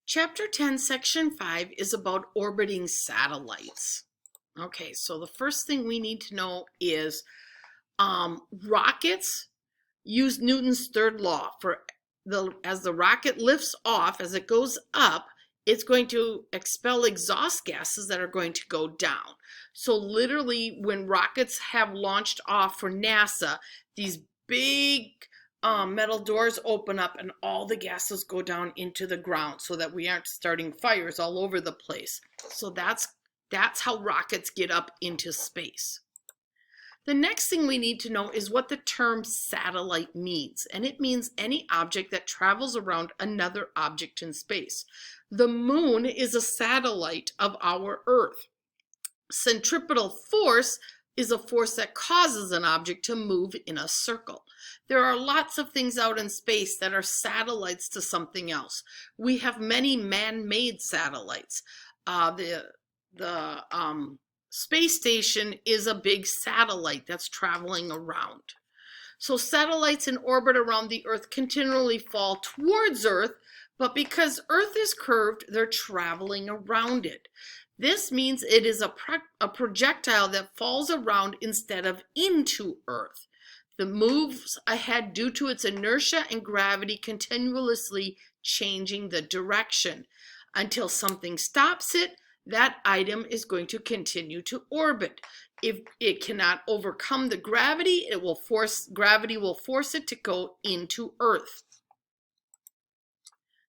Chapter 10, Section 5 is about orbiting satellites. Okay, so the first thing we need to know is rockets use Newton's third law for as the rocket lifts off, as it goes up, it's going to expel exhaust gases that are going to go down. So literally when rockets have launched off for NASA, these big metal doors open up and all the gases go down into the ground so that we aren't starting fires all over the place. So that's how rockets get up into space. The next thing we need to know is what the term satellite means, and it means any object that travels around another object in space. The moon is a satellite of our Earth. Centripetal force is a force that causes an object to move in a circle. There are lots of things out in space that are satellites to something else. We have many man-made satellites. The space station is a big satellite that's traveling around. So satellites in orbit around the Earth continually fall towards Earth, but because Earth is curved, they're traveling around it. This means it is a projectile that falls around instead of into Earth. It moves ahead due to its inertia and gravity continuously changing the direction. Until something stops it, that item is going to continue to orbit. If it cannot overcome the gravity, gravity will force it to go into Earth.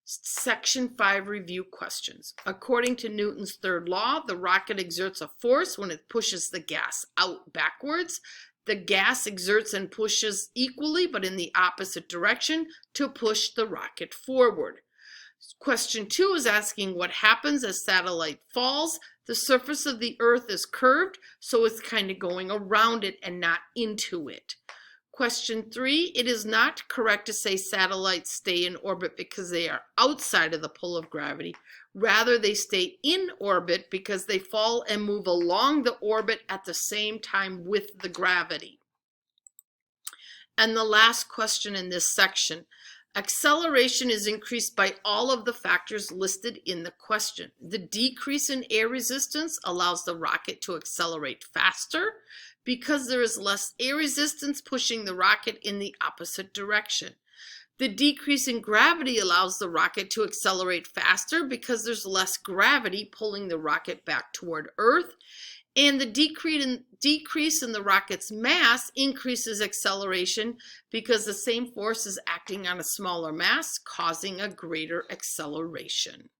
Section 5 review questions. According to Newton's third law, the rocket exerts a force when it pushes the gas out backwards. The gas exerts and pushes equally, but in the opposite direction, to push the rocket forward. Question 2 is asking what happens as satellite falls. The surface of the Earth is curved, so it's kind of going around it and not into it. Question 3, it is not correct to say satellites stay in orbit because they are outside of the pull of gravity. Rather, they stay in orbit because they fall and move along the orbit at the same time with the gravity. And the last question in this section. Acceleration is increased by all of the factors listed in the question. The decrease in air resistance allows the rocket to accelerate faster because there is less air resistance pushing the rocket in the opposite direction. The decrease in gravity allows the rocket to accelerate faster because there's less gravity pulling the rocket back toward Earth. And the decrease in the rocket's mass increases acceleration because the same force is acting on a smaller mass, causing a greater acceleration.